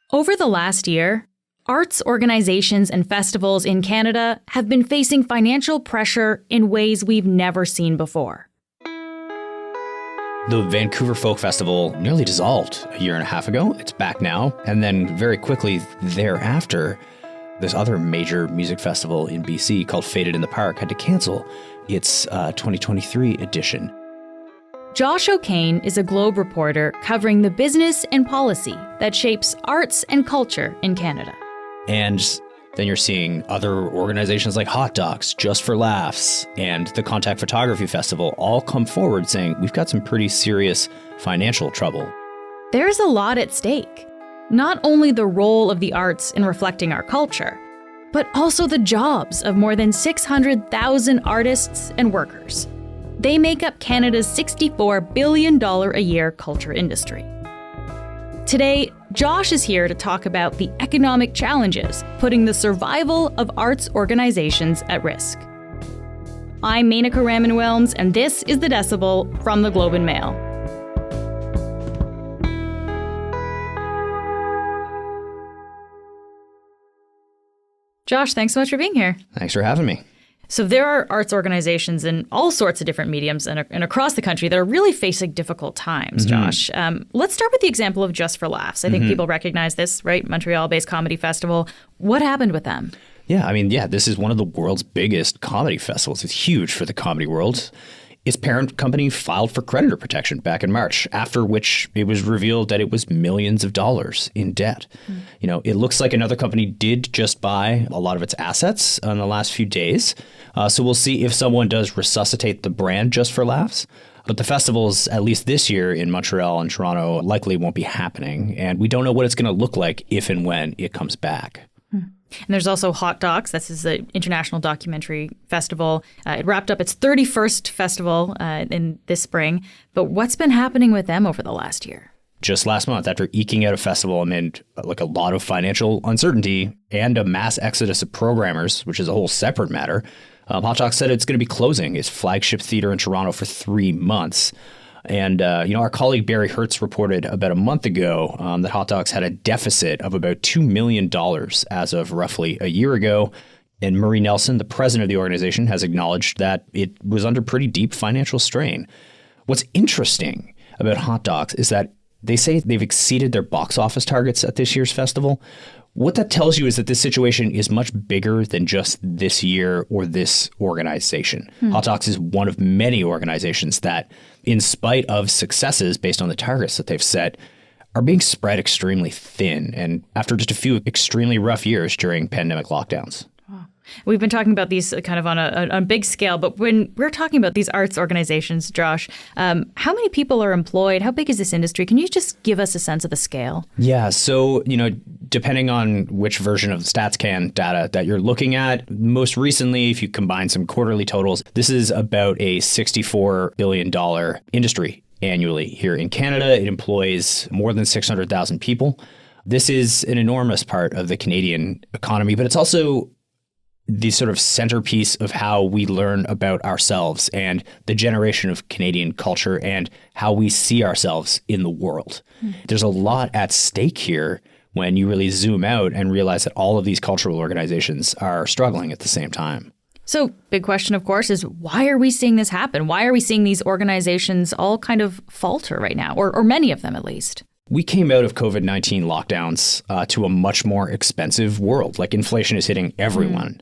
Over the last year, arts organizations and festivals in Canada have been facing financial pressure in ways we've never seen before. The Vancouver Folk Festival nearly dissolved a year and a half ago. It's back now. And then very quickly thereafter, this other major music festival in BC called Faded in the Park had to cancel its 2023 edition. Josh O'Kane is a Globe reporter covering the business and policy that shapes arts and culture in Canada. And then you're seeing other organizations like Hot Docs, Just For Laughs, and the Contact Photography Festival all come forward saying we've got some pretty serious financial trouble. There's a lot at stake. Not only the role of the arts in reflecting our culture, but also the jobs of more than 600,000 artists and workers. They make up Canada's $64 billion a year culture industry. Today, Josh is here to talk about the economic challenges putting the survival of arts organizations at risk. I'm Menaka Raman-Wilms, and this is The Decibel from the Globe and Mail. Josh, thanks so much for being here. Thanks for having me. So there are arts organizations in all sorts of different mediums and across the country that are really facing difficult times, Josh. Let's start with the example of Just For Laughs. I think people recognize this, right? Montreal-based comedy festival. What happened with them? Yeah, this is one of the world's biggest comedy festivals. It's huge for the comedy world. Its parent company filed for creditor protection back in March, after which it was revealed that it was millions of dollars in debt. You know, it looks like another company did just buy a lot of its assets in the last few days. So we'll see if someone does resuscitate the brand Just For Laughs. But the festivals, at least this year in Montreal and Toronto, likely won't be happening. And we don't know what it's going to look like if and when it comes back. And there's also Hot Docs. This is the International Documentary Festival. It wrapped up its 31st festival in this spring. But what's been happening with them over the last year? Just last month, after eking out a festival amid like a lot of financial uncertainty and a mass exodus of programmers, which is a whole separate matter, Hot Docs said it's going to be closing its flagship theater in Toronto for 3 months. And, our colleague Barry Hertz reported about a month ago that Hot Docs had a deficit of about $2 million as of roughly a year ago. And Murray Nelson, the president of the organization, has acknowledged that it was under pretty deep financial strain. What's interesting about Hot Docs is that they say they've exceeded their box office targets at this year's festival. What that tells you is that this situation is much bigger than just this year or this organization. Hot Docs is one of many organizations that, in spite of successes based on the targets that they've set, are being spread extremely thin and after just a few extremely rough years during pandemic lockdowns. We've been talking about these kind of on a big scale, but when we're talking about these arts organizations, Josh, how many people are employed? How big is this industry? Can you just give us a sense of the scale? Yeah, so, depending on which version of StatsCan data that you're looking at, most recently, if you combine some quarterly totals, this is about a $64 billion industry annually here in Canada. It employs more than 600,000 people. This is an enormous part of the Canadian economy, but it's also the sort of centerpiece of how we learn about ourselves and the generation of Canadian culture and how we see ourselves in the world. There's a lot at stake here when you really zoom out and realize that all of these cultural organizations are struggling at the same time. So big question, of course, is why are we seeing this happen? Why are we seeing these organizations all kind of falter right now, or many of them at least? We came out of COVID-19 lockdowns to a much more expensive world. Like inflation is hitting everyone.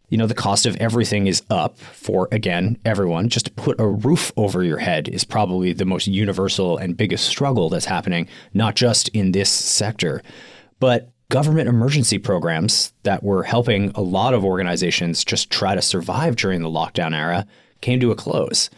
The cost of everything is up for, again, everyone. Just to put a roof over your head is probably the most universal and biggest struggle that's happening, not just in this sector, but government emergency programs that were helping a lot of organizations just try to survive during the lockdown era came to a close.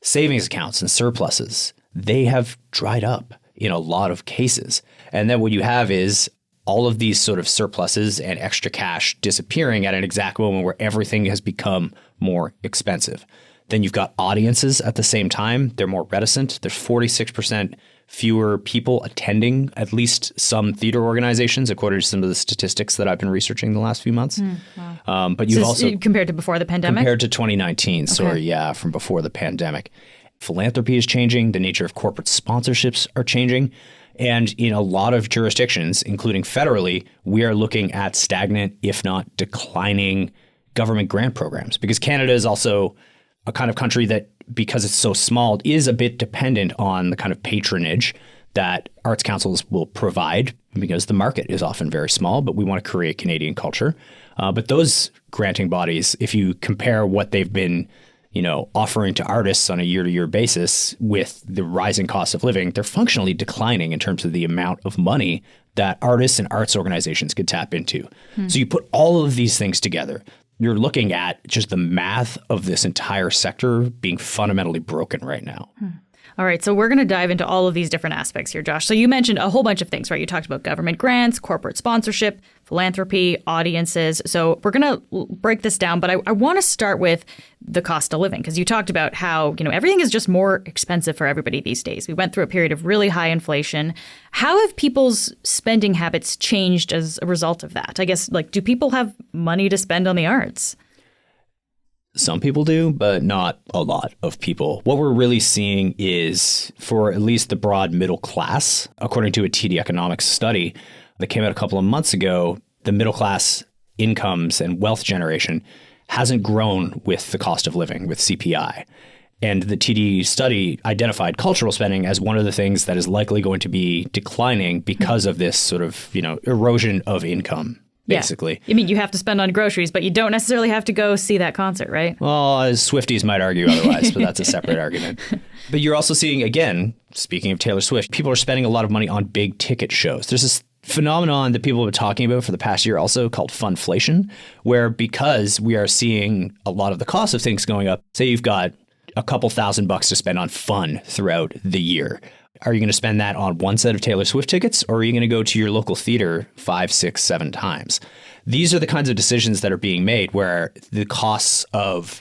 Savings accounts and surpluses, they have dried up in a lot of cases. And then what you have is all of these sort of surpluses and extra cash disappearing at an exact moment where everything has become more expensive. Then you've got audiences at the same time. They're more reticent. There's 46% fewer people attending at least some theater organizations, according to some of the statistics that I've been researching the last few months. Wow. But you've also compared to before the pandemic? Compared to 2019. Okay. From before the pandemic. Philanthropy is changing. The nature of corporate sponsorships are changing. And in a lot of jurisdictions, including federally, we are looking at stagnant, if not declining, government grant programs. Because Canada is also a kind of country that, because it's so small, is a bit dependent on the kind of patronage that arts councils will provide, because the market is often very small, but we want to create Canadian culture. But those granting bodies, if you compare what they've been offering to artists on a year-to-year basis with the rising cost of living, they're functionally declining in terms of the amount of money that artists and arts organizations could tap into. So you put all of these things together, you're looking at just the math of this entire sector being fundamentally broken right now. All right, so we're going to dive into all of these different aspects here, Josh. So you mentioned a whole bunch of things, right? You talked about government grants, corporate sponsorship, philanthropy, audiences. So we're going to break this down, but I want to start with the cost of living, because you talked about how, everything is just more expensive for everybody these days. We went through a period of really high inflation. How have people's spending habits changed as a result of that? I guess, do people have money to spend on the arts? Some people do, but not a lot of people. What we're really seeing is, for at least the broad middle class, according to a TD Economics study that came out a couple of months ago, the middle class incomes and wealth generation hasn't grown with the cost of living, with CPI. And the TD study identified cultural spending as one of the things that is likely going to be declining because of this sort of, erosion of income. Basically. Yeah. You have to spend on groceries, but you don't necessarily have to go see that concert, right? Well, as Swifties might argue otherwise, but that's a separate argument. But you're also seeing, again, speaking of Taylor Swift, people are spending a lot of money on big ticket shows. There's this phenomenon that people have been talking about for the past year also called funflation, where because we are seeing a lot of the cost of things going up, say you've got a couple $1,000 to spend on fun throughout the year. Are you going to spend that on one set of Taylor Swift tickets, or are you going to go to your local theater 5, 6, 7 times? These are the kinds of decisions that are being made where the costs of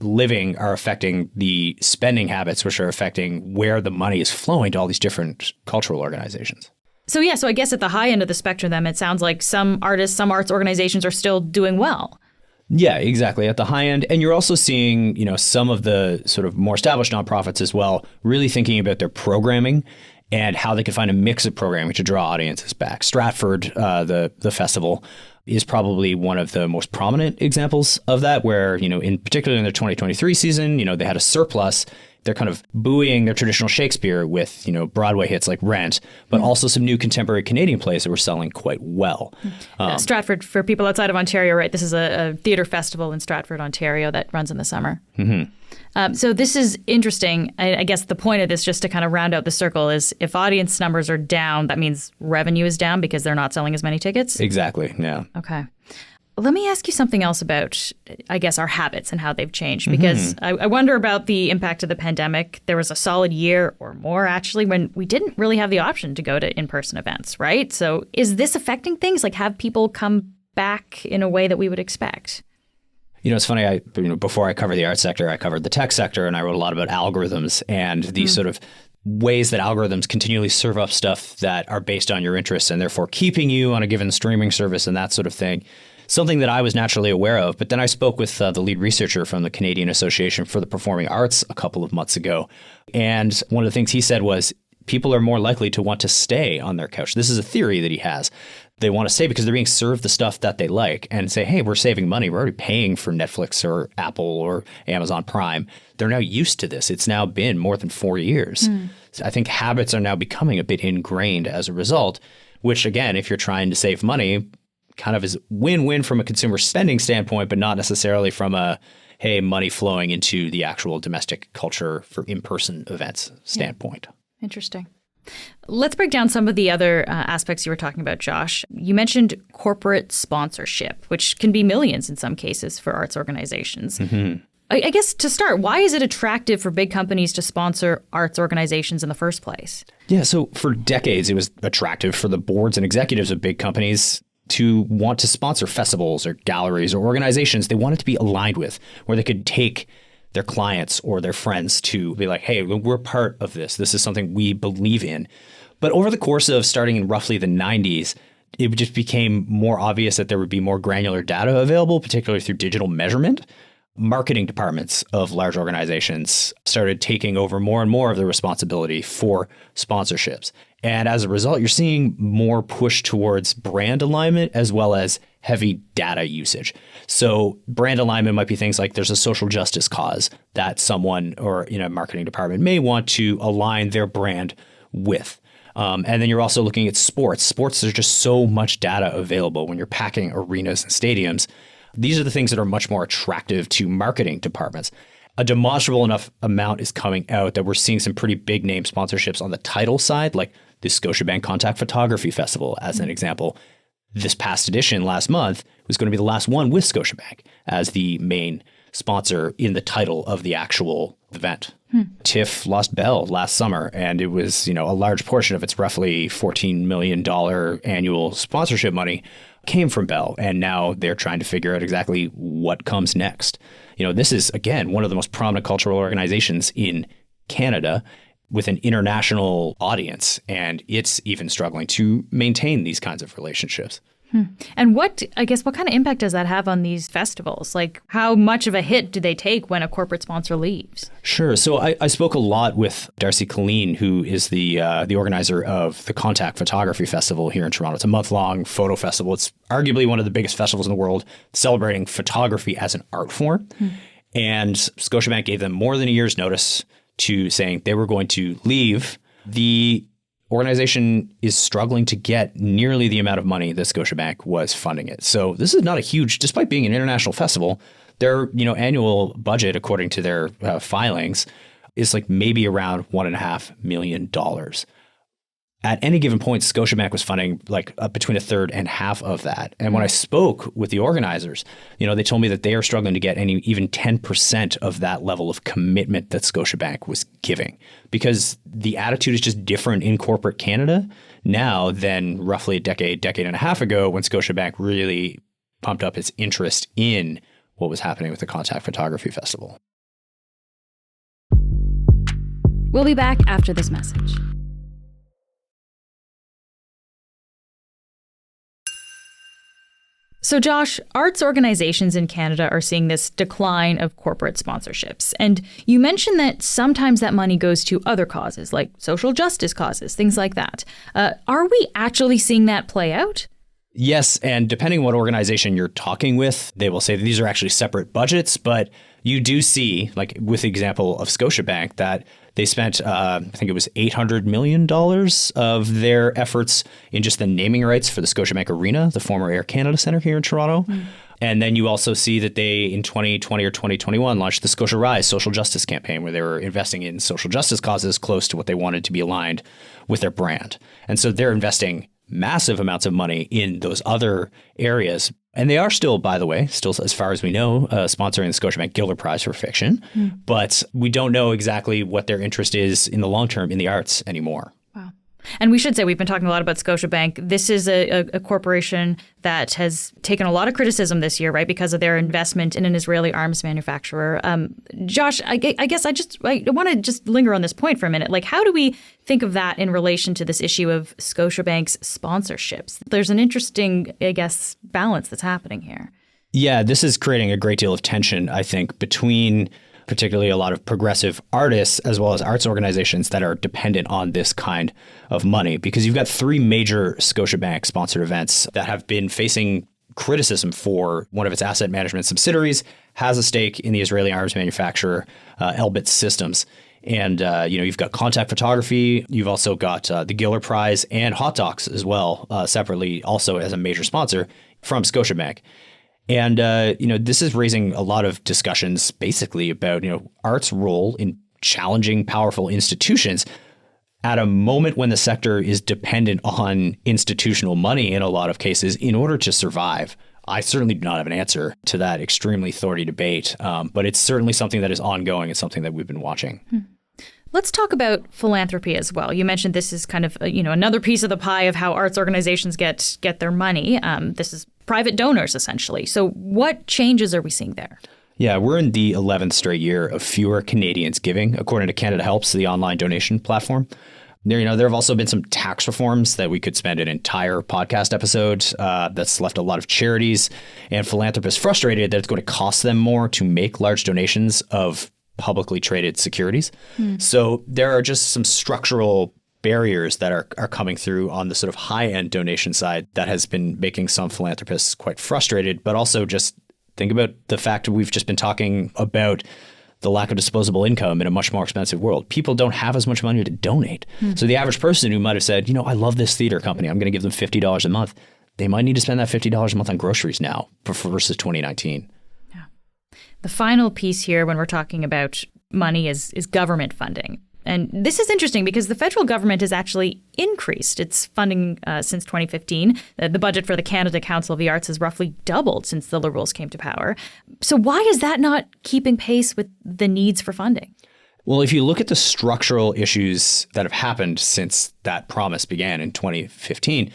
living are affecting the spending habits, which are affecting where the money is flowing to all these different cultural organizations. So I guess at the high end of the spectrum, then, it sounds like some artists, some arts organizations are still doing well. Yeah, exactly. At the high end. And you're also seeing, some of the sort of more established nonprofits as well, really thinking about their programming and how they can find a mix of programming to draw audiences back. Stratford, the festival, is probably one of the most prominent examples of that, where, in particular in their 2023 season, they had a surplus. They're kind of buoying their traditional Shakespeare with, Broadway hits like Rent, but also some new contemporary Canadian plays that were selling quite well. Stratford, for people outside of Ontario, right? This is a theatre festival in Stratford, Ontario that runs in the summer. So this is interesting. I guess the point of this, just to kind of round out the circle, is if audience numbers are down, that means revenue is down because they're not selling as many tickets? Exactly, yeah. Okay. Let me ask you something else about, I guess, our habits and how they've changed, because I wonder about the impact of the pandemic. There was a solid year or more, actually, when we didn't really have the option to go to in-person events, right? So is this affecting things? Have people come back in a way that we would expect? It's funny, before I covered the arts sector, I covered the tech sector, and I wrote a lot about algorithms and these sort of ways that algorithms continually serve up stuff that are based on your interests and therefore keeping you on a given streaming service and that sort of thing. Something that I was naturally aware of. But then I spoke with the lead researcher from the Canadian Association for the Performing Arts a couple of months ago. And one of the things he said was people are more likely to want to stay on their couch. This is a theory that he has. They want to stay because they're being served the stuff that they like and say, hey, we're saving money. We're already paying for Netflix or Apple or Amazon Prime. They're now used to this. It's now been more than 4 years. So I think habits are now becoming a bit ingrained as a result, which, again, if you're trying to save money, kind of is win-win from a consumer spending standpoint, but not necessarily from a, hey, money flowing into the actual domestic culture for in-person events standpoint. Interesting. Let's break down some of the other aspects you were talking about, Josh. You mentioned corporate sponsorship, which can be millions in some cases for arts organizations. I guess to start, why is it attractive for big companies to sponsor arts organizations in the first place? Yeah, so for decades, it was attractive for the boards and executives of big companies to want to sponsor festivals or galleries or organizations they wanted to be aligned with, where they could take their clients or their friends to be like, hey, we're part of this. This is something we believe in. But over the course of starting in roughly the 90s, it just became more obvious that there would be more granular data available, particularly through digital measurement. Marketing departments of large organizations started taking over more and more of the responsibility for sponsorships. And as a result, you're seeing more push towards brand alignment as well as heavy data usage. So brand alignment might be things like there's a social justice cause that someone or a marketing department may want to align their brand with. And then you're also looking at sports. Sports, there's just so much data available when you're packing arenas and stadiums. These are the things that are much more attractive to marketing departments. A demonstrable enough amount is coming out that we're seeing some pretty big name sponsorships on the title side, like the Scotiabank Contact Photography Festival, as an example. This past edition last month was going to be the last one with Scotiabank as the main sponsor in the title of the actual event. TIFF lost Bell last summer, and it was, a large portion of its roughly $14 million annual sponsorship money came from Bell. And now they're trying to figure out exactly what comes next. This is, again, one of the most prominent cultural organizations in Canada with an international audience, and it's even struggling to maintain these kinds of relationships. And what kind of impact does that have on these festivals? Like, how much of a hit do they take when a corporate sponsor leaves? Sure. So I spoke a lot with Darcy Colleen, who is the organizer of the Contact Photography Festival here in Toronto. It's a month-long photo festival. It's arguably one of the biggest festivals in the world celebrating photography as an art form. And Scotiabank gave them more than a year's notice to saying they were going to leave. The organization is struggling to get nearly the amount of money that Scotiabank was funding it. So this is not a huge, despite being an international festival, their annual budget, according to their filings, is like maybe around $1.5 million. At any given point, Scotiabank was funding like between a third and half of that. And when I spoke with the organizers, they told me that they are struggling to get even 10% of that level of commitment that Scotiabank was giving, because the attitude is just different in corporate Canada now than roughly a decade and a half ago, when Scotiabank really pumped up its interest in what was happening with the Contact Photography Festival. We'll be back after this message. So Josh, arts organizations in Canada are seeing this decline of corporate sponsorships. And you mentioned that sometimes that money goes to other causes, like social justice causes, things like that. Are we actually seeing that play out? Yes, and depending on what organization you're talking with, they will say that these are actually separate budgets, but you do see, like with the example of Scotiabank, that they spent, I think it was $800 million of their efforts in just the naming rights for the Scotiabank Arena, the former Air Canada Centre here in Toronto. And then you also see that they, in 2020 or 2021, launched the Scotia Rise social justice campaign, where they were investing in social justice causes close to what they wanted to be aligned with their brand. And so they're investing massive amounts of money in those other areas. And they are still, by the way, as far as we know, sponsoring the Scotiabank Gilder Prize for Fiction. But we don't know exactly what their interest is in the long term in the arts anymore. Wow. And we should say we've been talking a lot about Scotiabank. This is a corporation that has taken a lot of criticism this year, right, because of their investment in an Israeli arms manufacturer. Josh, I guess I want to just linger on this point for a minute. Like, how do we think of that in relation to this issue of Scotiabank's sponsorships? There's an interesting, balance that's happening here. Yeah, this is creating a great deal of tension, I think, between particularly a lot of progressive artists as well as arts organizations that are dependent on this kind of money, because you've got three major Scotiabank sponsored events that have been facing criticism for one of its asset management subsidiaries has a stake in the Israeli arms manufacturer Elbit Systems. And, you've got Contact Photography. You've also got the Giller Prize and Hot Docs as well, separately, also as a major sponsor from Scotiabank. And, this is raising a lot of discussions basically about, art's role in challenging powerful institutions at a moment when the sector is dependent on institutional money in a lot of cases in order to survive. I certainly do not have an answer to that extremely thorny debate, but it's certainly something that is ongoing. It's something that we've been watching. Let's talk about philanthropy as well. You mentioned this is kind of, another piece of the pie of how arts organizations get their money. This is private donors, essentially. So what changes are we seeing there? Yeah, we're in the 11th straight year of fewer Canadians giving, according to Canada Helps, the online donation platform. There have also been some tax reforms that we could spend an entire podcast episode that's left a lot of charities and philanthropists frustrated that it's going to cost them more to make large donations of publicly traded securities. So there are just some structural barriers that are coming through on the sort of high-end donation side that has been making some philanthropists quite frustrated, but also just think about the fact that we've just been talking about the lack of disposable income in a much more expensive world. People don't have as much money to donate. So the average person who might have said, I love this theater company, I'm going to give them $50 a month, they might need to spend that $50 a month on groceries now versus 2019. Yeah. The final piece here when we're talking about money is government funding. And this is interesting because the federal government has actually increased its funding since 2015. The budget for the Canada Council of the Arts has roughly doubled since the Liberals came to power. So why is that not keeping pace with the needs for funding? Well, if you look at the structural issues that have happened since that promise began in 2015,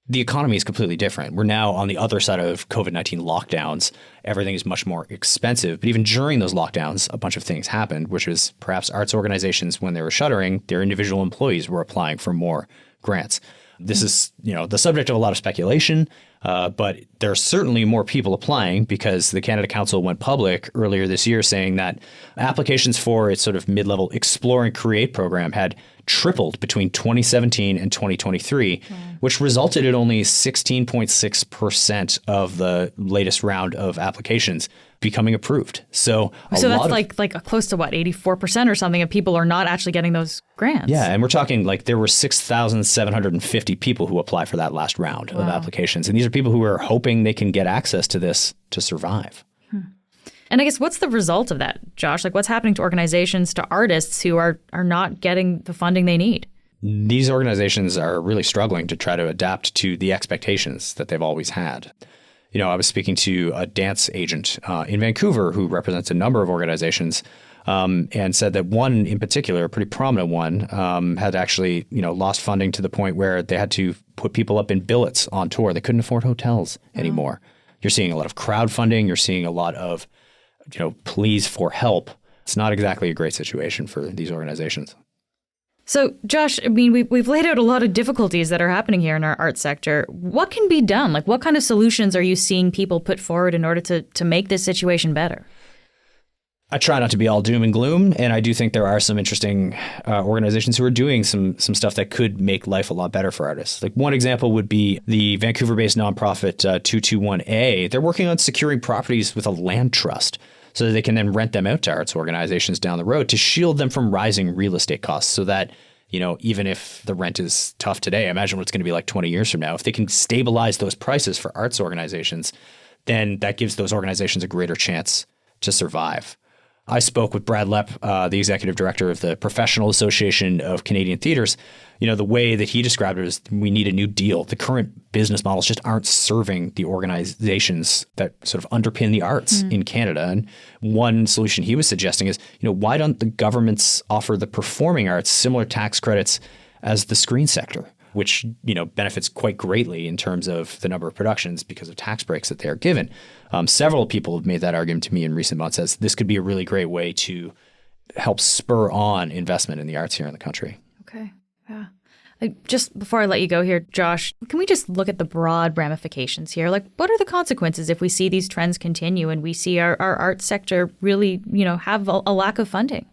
the economy is completely different. We're now on the other side of COVID-19 lockdowns. Everything is much more expensive. But even during those lockdowns, a bunch of things happened, which was perhaps arts organizations, when they were shuttering, their individual employees were applying for more grants. This is, the subject of a lot of speculation, but there are certainly more people applying because the Canada Council went public earlier this year saying that applications for its sort of mid-level Explore and Create program had tripled between 2017 and 2023, which resulted in only 16.6% of the latest round of applications becoming approved. So that's like close to 84% or something of people are not actually getting those grants. Yeah, and we're talking like there were 6,750 people who applied for that last round of applications. And these are people who are hoping they can get access to this to survive. And I guess what's the result of that, Josh? Like what's happening to organizations, to artists who are not getting the funding they need? These organizations are really struggling to try to adapt to the expectations that they've always had. I was speaking to a dance agent in Vancouver who represents a number of organizations and said that one in particular, a pretty prominent one, had actually, lost funding to the point where they had to put people up in billets on tour. They couldn't afford hotels anymore. You're seeing a lot of crowdfunding. You're seeing a lot of pleas for help. It's not exactly a great situation for these organizations. So, Josh, I mean, we've laid out a lot of difficulties that are happening here in our art sector. What can be done? Like, what kind of solutions are you seeing people put forward in order to make this situation better? I try not to be all doom and gloom, and I do think there are some interesting organizations who are doing some stuff that could make life a lot better for artists. Like one example would be the Vancouver-based nonprofit 221A. They're working on securing properties with a land trust so that they can then rent them out to arts organizations down the road to shield them from rising real estate costs so that, even if the rent is tough today, imagine what it's going to be like 20 years from now. If they can stabilize those prices for arts organizations, then that gives those organizations a greater chance to survive. I spoke with Brad Lepp, the executive director of the Professional Association of Canadian Theatres. The way that he described it is we need a new deal. The current business models just aren't serving the organizations that sort of underpin the arts in Canada. And one solution he was suggesting is, why don't the governments offer the performing arts similar tax credits as the screen sector, which, benefits quite greatly in terms of the number of productions because of tax breaks that they are given. Several people have made that argument to me in recent months as this could be a really great way to help spur on investment in the arts here in the country. Okay. Yeah. Just before I let you go here, Josh, can we just look at the broad ramifications here? Like, what are the consequences if we see these trends continue and we see our art sector really, have a lack of funding?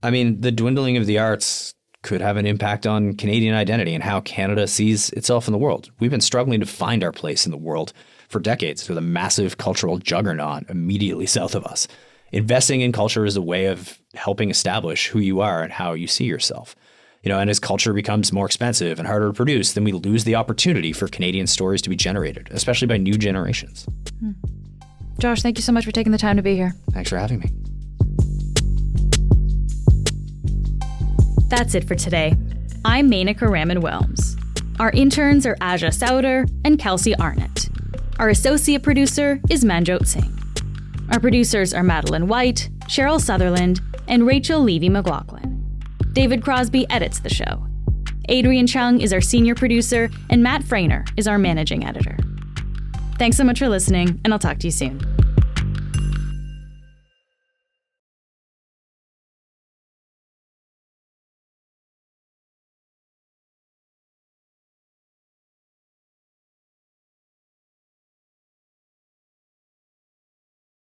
I mean, the dwindling of the arts could have an impact on Canadian identity and how Canada sees itself in the world. We've been struggling to find our place in the world for decades with a massive cultural juggernaut immediately south of us. Investing in culture is a way of helping establish who you are and how you see yourself. And as culture becomes more expensive and harder to produce, then we lose the opportunity for Canadian stories to be generated, especially by new generations. Josh, thank you so much for taking the time to be here. Thanks for having me. That's it for today. I'm Menaka Raman-Wilms. Our interns are Aja Sauder and Kelsey Arnott. Our associate producer is Manjot Singh. Our producers are Madeline White, Cheryl Sutherland, and Rachel Levy-McLaughlin. David Crosby edits the show. Adrian Chung is our senior producer, and Matt Frainer is our managing editor. Thanks so much for listening, and I'll talk to you soon.